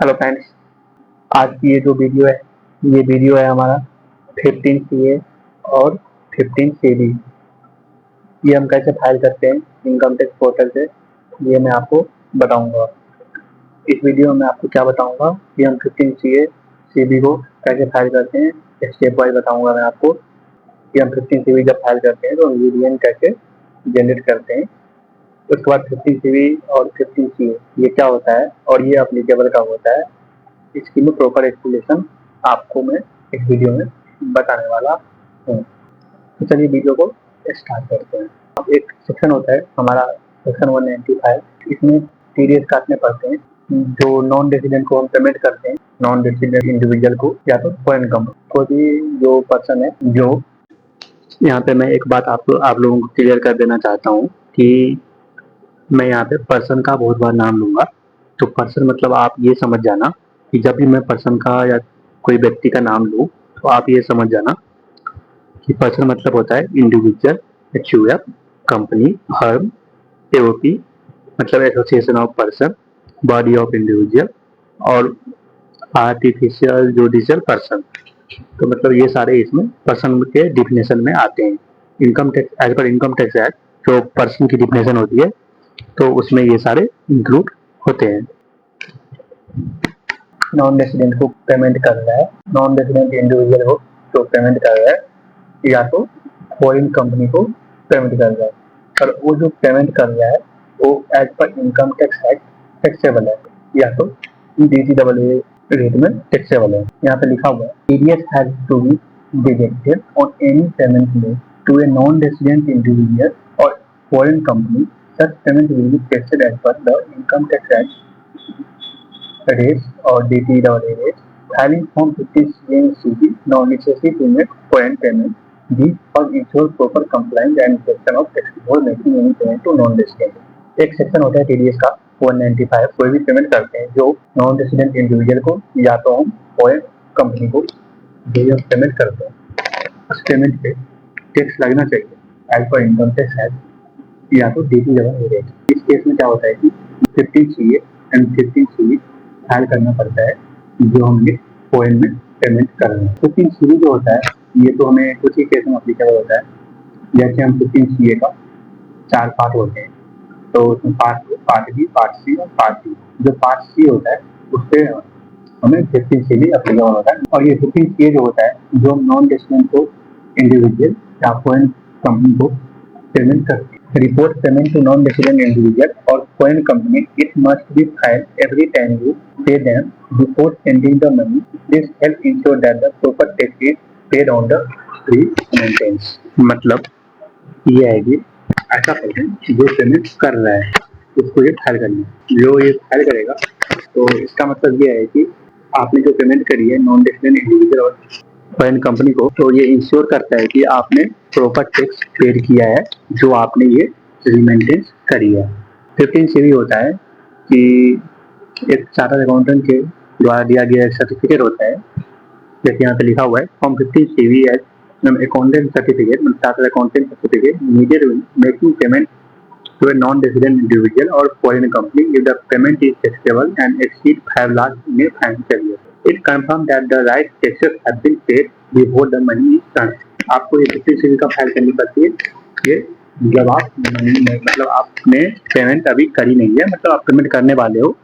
Hello friends, आज की ये वीडियो है हमारा 15 सीए और 15 सीबी। ये हम कैसे फाइल करते हैं इनकम टैक्स पोर्टल से, ये मैं आपको बताऊंगा। इस वीडियो में आपको क्या बताऊंगा कि हम 15 सीए सीबी को कैसे फाइल करते हैं, स्टेप वाइज बताऊंगा मैं आपको कि हम 15 सीबी जब फाइल करते हैं तो यूनियन कैसे जनरेट करते हैं। उसके बाद 15 सीबी और 15 सीए ये क्या होता है और ये अप्लीकेबल कब होता है, इसकी मैं प्रॉपर एक्सप्लेनेशन आपको मैं इस वीडियो में बताने वाला हूँ। तो चलिए वीडियो को स्टार्ट करते हैं। अब एक सेक्शन होता है हमारा सेक्शन 195, इसमें टीडीएस काटने पड़ते हैं। जो नॉन रेजिडेंट को हम पेमेंट करते हैं, नॉन रेजिडेंट इंडिविजुअल को या तो फॉरेन कंपनी को भी, जो पर्सन है, जो यहाँ पे मैं एक बात आप लोगों को क्लियर कर देना चाहता हूँ कि मैं यहाँ पे पर्सन का बहुत बार नाम लूंगा। तो पर्सन मतलब आप ये समझ जाना कि जब भी मैं पर्सन का या कोई व्यक्ति का नाम लूँ तो आप ये समझ जाना कि पर्सन मतलब होता है individual, HUF, company, firm, AOP मतलब association of person, body of individual और आर्टिफिशियल जुडिशियल पर्सन। तो मतलब ये सारे इसमें पर्सन के डिफिनेशन में आते हैं। Income tax, as per income tax act जो पर्सन की डिफिनेशन होती है तो उसमें ये सारे इंक्लूड होते हैं। नॉन रेसिडेंट को पेमेंट कर रहा है, नॉन रेसिडेंट इंडिविजुअल को तो पेमेंट कर रहा है या तो फॉरेन कंपनी को पेमेंट कर रहा है, और वो जो पेमेंट कर रहा है वो as per income tax act taxable है या तो DTAA रेट में टैक्सेबल है। यहाँ पे लिखा हुआ है TDS has to be deducted on any payment made to a non resident individual और foreign company. Such payment will be taxed as per the income tax act rates or DTAA rates. Filing Form 50CA now necessary to make foreign payment. These firms ensure proper compliance and protection of tax before making any payment to non-resident. एक section होता है TDS का 195, कोई भी payment करते हैं जो non resident individual को या तो हम फॉरेन कंपनी को जो हम पेमेंट करते हैं उस पेमेंट पे टैक्स लगना चाहिए as per income tax act या तो DTAA रेट। इस केस में क्या होता है कि 15 CA एंड 15 CB फाइल करना पड़ता है जो हमने फॉरेन में पेमेंट कर रहे हैं। 15 CB जो होता है ये तो हमें कुछ ही केस में अप्लीकेबल होता है। जैसे हम 15 CA का 4 पार्ट होते हैं, तो उसमें पार्ट बी, पार्ट सी और पार्ट डी। जो पार्ट सी होता है उससे हमें 15 CB अप्लीकेबल होता है। और ये 15 CA जो होता है जो नॉन रेसिडेंट को इंडिविजुअल या फॉरेन कंपनी को पेमेंट करते हैं। Report payment to non-resident individual or foreign company, it must be filed every time you pay them before sending the money. This helps ensure that the proper tax is paid on the remittance. मतलब ये है कि ऐसा person जो payment कर रहा है उसको ये फाइल करनी है। जो ये फाइल करेगा तो इसका मतलब ये है कि आपने जो पेमेंट करी है नॉन रेसिडेंट इंडिविजुअल और फॉरेन कंपनी को, तो ये इंश्योर करता है कि आपने प्रॉपर टैक्स पेड किया है जो आपने ये रिमेंटेंस करी है। 15 से भी होता है कि एक चार्टर्ड अकाउंटेंट के द्वारा दिया गया एक सर्टिफिकेट होता है, जैसे यहाँ पे लिखा हुआ है form 15 CV as accountant certificate, मतलब chartered accountant certificate needed making payment to a non-resident individual or foreign company if the payment is taxable and exceeds 5 lakh in a financial year. It confirms that the right taxes have been paid before the money is transferred. आपको ये 15 CV का file करनी पड़ती है। ये जब आप money मतलब आपने पेमेंट अभी करी नहीं है, मतलब आप पेमेंट करने वाले हो,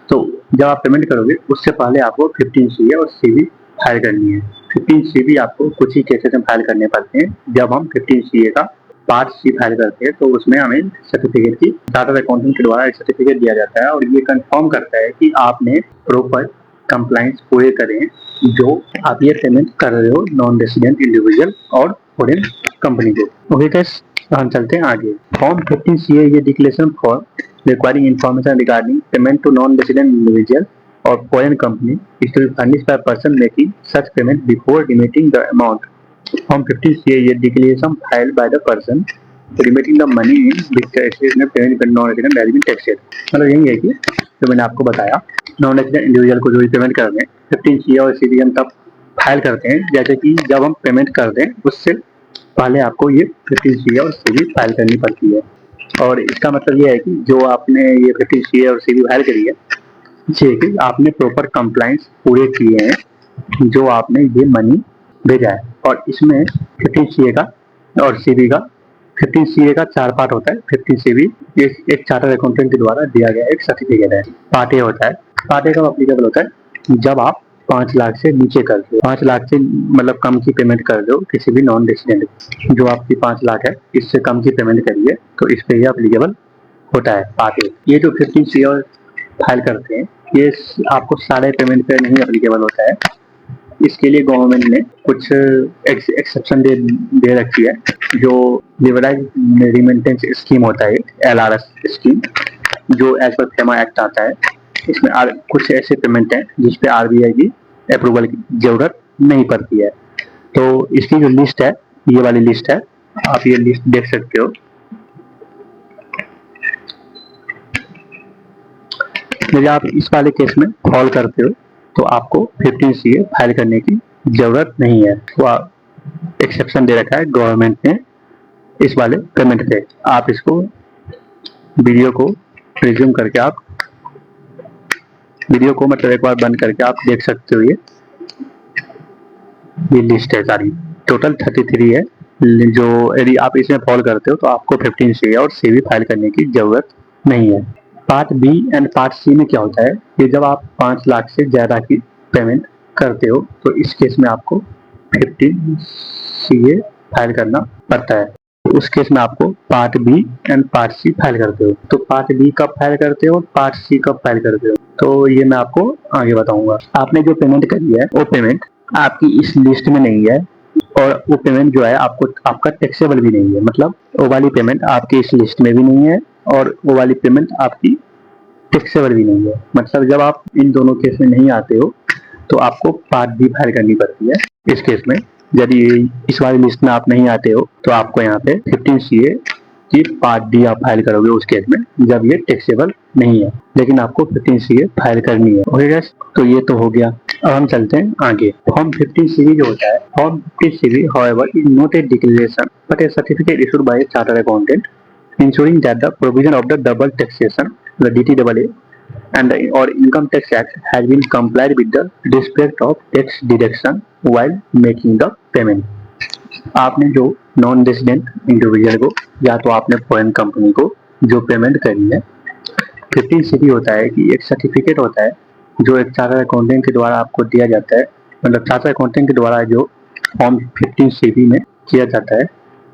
तो जब आप पेमेंट करोगे उससे पहले आपको 15 CA और CV फाइल करनी है। 15 CV आपको कुछ ही केसेस में फाइल करने पड़ते हैं। जब हम 15 CA का पार्ट सी फाइल करते हैं तो उसमें हमें सर्टिफिकेट की चार्टर्ड अकाउंटेंट के द्वारा एक सर्टिफिकेट दिया जाता है और ये कंफर्म करता है कि आपने प्रॉपर कंप्लायंस पूरे करें जो आप ये पेमेंट कर रहे हो नॉन रेसिडेंट इंडिविजुअल और फॉरेन कंपनी को। ओके गाइस, हम चलते हैं आगे। फॉर्म 15 CA ये declaration form requiring information regarding payment to non resident individual or foreign company is to be furnished by a person making such payment before remitting the amount. Form 15 CA ये declaration filed by the person remitting the money in which taxes में payment पर non resident has been taxed. मतलब यही है कि जो मैंने आपको बताया नॉन रेसिडेंट इंडिविजुअल को जो पेमेंट कर रहे हैं 15 CA और CB हम तब फाइल करते हैं जैसे कि जब हम पेमेंट कर दें उससे पहले आपको ये 15 CA और CB फाइल करनी पड़ती है। और इसका मतलब ये है कि जो आपने ये 15 CA और CB फाइल करी है चाहिए कि आपने प्रॉपर कंप्लाइंस पूरे किए हैं जो आपने ये मनी भेजा है। और इसमें 15 सीए का और सीबी का 15 सीए का 4 पार्ट होता है। 15 सीबी एक चार्टर्ड अकाउंटेंट के द्वारा दिया गया एक सर्टिफिकेट है। पार्ट ए होता है। पार्ट ए कब अप्लीकेबल होता है? जब आप 5 लाख से नीचे कर दो, 5 लाख से मतलब कम की पेमेंट कर दो किसी भी नॉन रेसिडेंट। जो आपकी 5 लाख है इससे कम की पेमेंट करिए तो इस पे ये अप्लीकेबल होता है पार्ट ए। ये जो 15 सीए फाइल करते हैं ये आपको सारे पेमेंट पे नहीं अप्लीकेबल होता है। इसके लिए गवर्नमेंट ने कुछ एक्सेप्शन दे रखी है। जो लिबरलाइज रिमिटेंस स्कीम होता है, LRS स्कीम, जो एज पर फेमा एक्ट आता है। इसमें कुछ ऐसे पेमेंट है जिस पे RBI की अप्रूवल की जरूरत नहीं पड़ती है। तो इसकी जो लिस्ट है ये वाली लिस्ट है, आप ये लिस्ट देख सकते हो। यदि आप इस वाले केस में फॉल करते हो तो आपको 15 सीए फाइल करने की जरूरत नहीं है। तो एक्सेप्शन दे रखा है गवर्नमेंट ने इस वाले पेमेंट पे। आप इसको वीडियो को रिज्यूम करके आप वीडियो को मतलब एक बार बंद करके आप देख सकते हो। ये लिस्ट है सारी, टोटल 33 है। जो यदि आप इसमें फॉल करते हो तो आपको 15 सीए और सीवी फाइल करने की जरूरत नहीं है। Part B and part C में क्या होता है कि जब आप 5 लाख से ज़्यादा की पेमेंट करते हो तो इस केस में आपको 15 सीए फाइल करना पड़ता है। तो उस केस में आपको part B and part C file करते हो। तो पार्ट बी कब फाइल करते हो, पार्ट सी कब फाइल करते हो, तो ये मैं आपको आगे बताऊंगा। आपने जो पेमेंट करी है वो पेमेंट आपकी इस लिस्ट में नहीं है और वो पेमेंट जो है आपका टैक्सेबल भी नहीं है। मतलब वो वाली पेमेंट आपकी इस लिस्ट में भी नहीं है और वो वाली पेमेंट आपकी टैक्सेबल भी नहीं है। मतलब जब आप इन दोनों केस में नहीं आते हो तो आपको पार्ट बी फाइल करनी पड़ती है। इस केस में यदि इस वाली लिस्ट में आप नहीं आते हो तो आपको यहाँ पे 15 सीए की पार्ट डी आप फाइल करोगे उस केस में जब ये टैक्सेबल नहीं है, लेकिन आपको 15 सीए फाइल करनी है। ओके गाइस, तो ये तो हो गया। अब हम चलते हैं आगे। फॉर्म 15 सीवी जो होता है, form 15 CV however is not a declaration but a certificate issued by a chartered accountant ensuring that the provision of the double taxation, the DTAA, and the or income tax act has been complied with the respect of tax deduction while making the payment. आपने जो non resident individual को या तो आपने foreign company को जो payment करी है, 15 सीवी होता है कि एक सर्टिफिकेट होता है जो एक चार्टर्ड अकाउंटेंट के द्वारा आपको दिया जाता है। मतलब चार्टर्ड अकाउंटेंट के द्वारा जो फॉर्म 15 सीवी में किया जाता है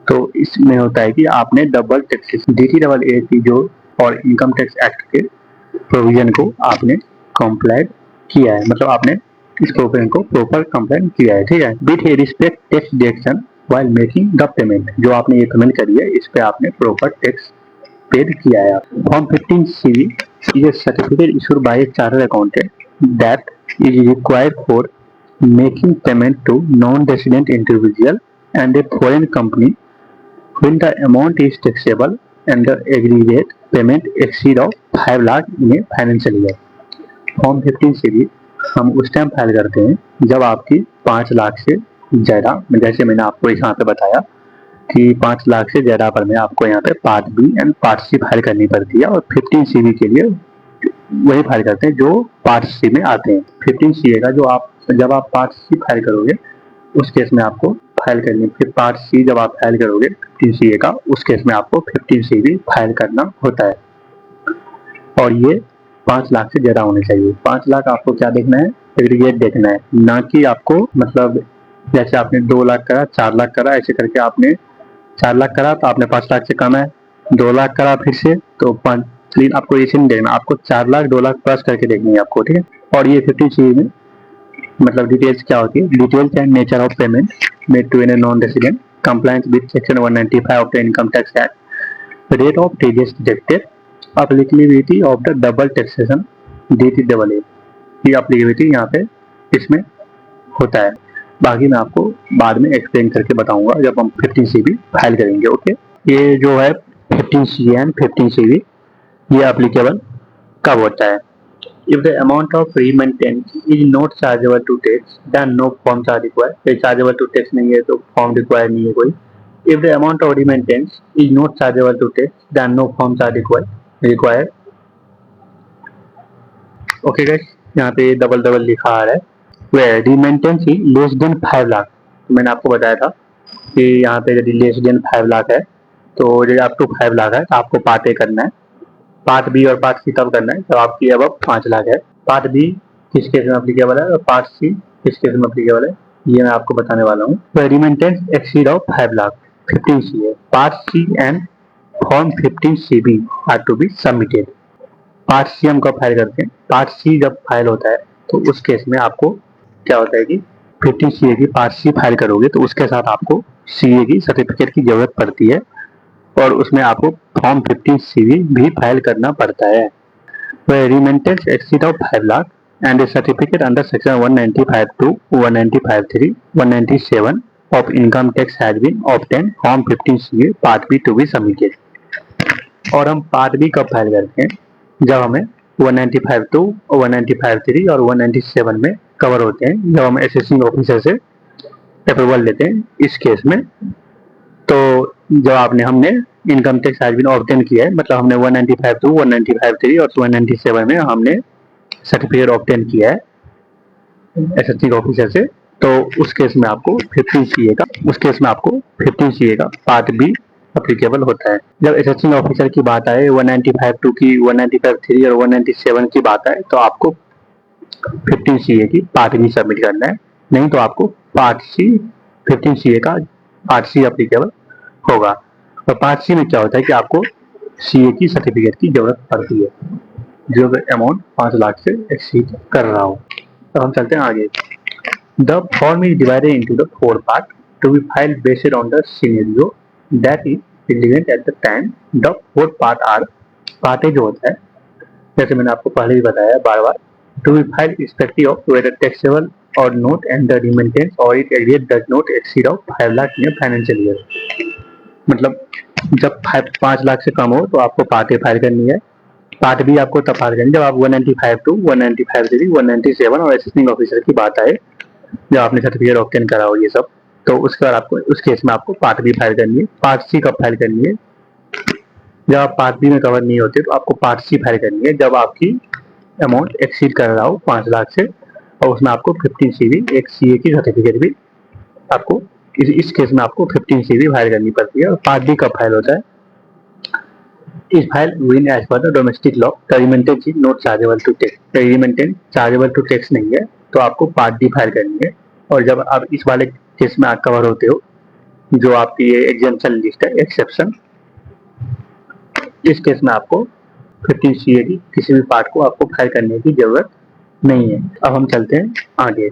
तो इसमें होता है कि आपने डबल टैक्सेशन DTAA की जो और इनकम टैक्स एक्ट के प्रोविजन को आपने कंप्लाइड किया है। मतलब आपने इस प्रोविजन को प्रॉपर कंप्लाइड किया है, ठीक है। With respect tax deduction while making the payment, जो आपने ये पेमेंट करी है इस पे आपने प्रॉपर टैक्स पेड किया है। Form 15 CV is a certificate issued by a chartered accountant that is required for making payment to non-resident individual and a foreign company when the amount is taxable and the aggregate payment exceed of 5 lakh in a financial year. Form 15 CV हम उस time file करते हैं जब आपकी 5 लाख से ज़्यादा, जैसे मैंने आपको यहाँ पे बताया कि 5 लाख से ज़्यादा पर में आपको यहाँ पे part B and part C file करनी पड़ती है। और 15 सीवी के लिए वही फाइल करते हैं जो पार्ट सी में आते हैं। 15 सीए का जो जब आप पार्ट सी फाइल करोगे उस केस में आपको फाइल करनी है। फिर पार्ट सी जब आप फाइल करोगे 15 सीए का उस केस में आपको 15 सीवी फाइल करना होता है। और ये 5 लाख से ज़्यादा होने चाहिए। 5 लाख आपको क्या देखना है, एग्रीगेट देखना है, ना कि आपको मतलब जैसे आपने 2 लाख करा, 4 लाख करा, ऐसे करके आपने 4 लाख करा तो आपने 5 लाख से कम है, 2 लाख करा फिर से तो 5, लेकिन आपको ऐसे नहीं देखना, आपको 4 लाख 2 लाख प्लस करके देखनी है आपको, ठीक है। और ये 15 सीवी में मतलब डिटेल्स क्या होती है, details and nature of payment made to an non resident compliance with section 195 of the income tax act, rate of TDS deducted, applicability of the double taxation DTAA की एप्लीकेबिलिटी यहाँ पे इसमें होता है। बाकी मैं आपको बाद में एक्सप्लेन करके बताऊंगा जब हम 15 सीवी फाइल करेंगे। ओके, ये जो है 15 सी एंड 15 सीवी ये एप्लीकेबल कब होता है। If the amount of remittance is not chargeable to tax, then no forms are required. ये chargeable to tax नहीं है तो form required नहीं है कोई। If the amount of remittance is not chargeable to tax, then no forms are required. Okay guys, यहाँ पे double double लिखा आ रहा है where remittance is less than 5 lakh. तो मैंने आपको बताया था कि यहाँ पे यदि लेस देन 5 लाख है तो यदि अप टू 5 लाख है तो आपको पार्ट ए करना है। पार्ट बी और पार्ट सी तब करना है जब आपकी अब 5 लाख है। पार्ट बी किस केस में अप्लीकेबल है और पार्ट सी किस केस में अप्लीकेबल है, ये मैं आपको बताने वाला हूँ। Remittance exceed of 5 lakh 15 C है। Part C and form 15 C B are to be submitted. Part C हम कब फाइल करते हैं? पार्ट सी जब फाइल होता है तो उस केस में आपको क्या होता है कि 15 सी ए की पार्ट सी फाइल करोगे तो उसके साथ आपको सी ए की सर्टिफिकेट की जरूरत पड़ती है और उसमें आपको फॉर्म 15 सीवी भी फाइल करना पड़ता है। Remittance exceed of 5 lakh and a certificate under section 195(2), 195(3), 197 of income tax has been obtain form 15 CV part B to be submitted. और हम पार्ट बी कब फाइल करते हैं? जब हमें 195(2), 195(3) और 197 में कवर होते हैं, जब हम असेसिंग ऑफिसर से अप्रूवल लेते हैं। इस केस में तो जब हमने income tax has been obtain किया है, मतलब हमने 195(2), 195(3) और 197 में हमने सर्टिफिकेट ऑब्टेन किया है असेसिंग ऑफिसर से, तो उस केस में आपको 15 सीए का पार्ट बी अप्लीकेबल होता है। जब असेसिंग ऑफिसर की बात आए, 195(2) की, 195(3) और 197 की बात आए तो आपको 15 सीए की पार्ट बी सबमिट करना है, नहीं तो आपको पार्ट सी 15 सीए का पार्ट सी अप्लीकेबल होगा। और पार्ट सी में क्या होता है कि आपको सीए की सर्टिफिकेट की जरूरत पड़ती है जो अमाउंट 5 लाख से एक्सीड कर रहा हो। तो हम चलते हैं आगे। The form is divided into the 4 part to be filed based on the scenario that is relevant at the time the 4 part are. Part A जो होता है, जैसे मैंने आपको पहले भी बताया बार बार, to be filed irrespective of whether taxable or not and the remittance or it aggregate does not exceed of 5 lakh in a financial year। मतलब जब 5 लाख से कम हो तो आपको पार्ट ए फाइल करनी है। पार्ट बी आपको तब फाइल करनी है जब आप 195(2), 195(3), 197 और असिस्टिंग ऑफिसर की बात आए, जब आपने सर्टिफिकेट ऑब्टेन करा हो ये सब, तो उसके बाद आपको उस केस में आपको पार्ट बी फाइल करनी है। पार्ट सी कब फाइल करनी है? जब आप पार्ट बी में कवर नहीं होते तो आपको पार्ट सी फाइल करनी है जब आपकी अमाउंट एक्सीड कर रहा हो 5 लाख से, और उसमें आपको 15 सीवी एक सीए की सर्टिफिकेट भी आपको इस केस में आपको 15 सीवी फाइल करनी पड़ती है। और पार्ट बी कब फाइल होता है? Is file when as per the domestic law the remittance is not chargeable to tax. Remittance chargeable to tax नहीं है तो आपको पार्ट डी फाइल करनी है। और जब आप इस वाले केस में आप कवर होते हो, जो आपकी ये एग्जेम्पशन लिस्ट है, एक्सेप्शन, इस केस में आपको 15 सीए की किसी भी पार्ट को आपको फाइल करने की जरूरत नहीं है। अब हम चलते हैं आगे।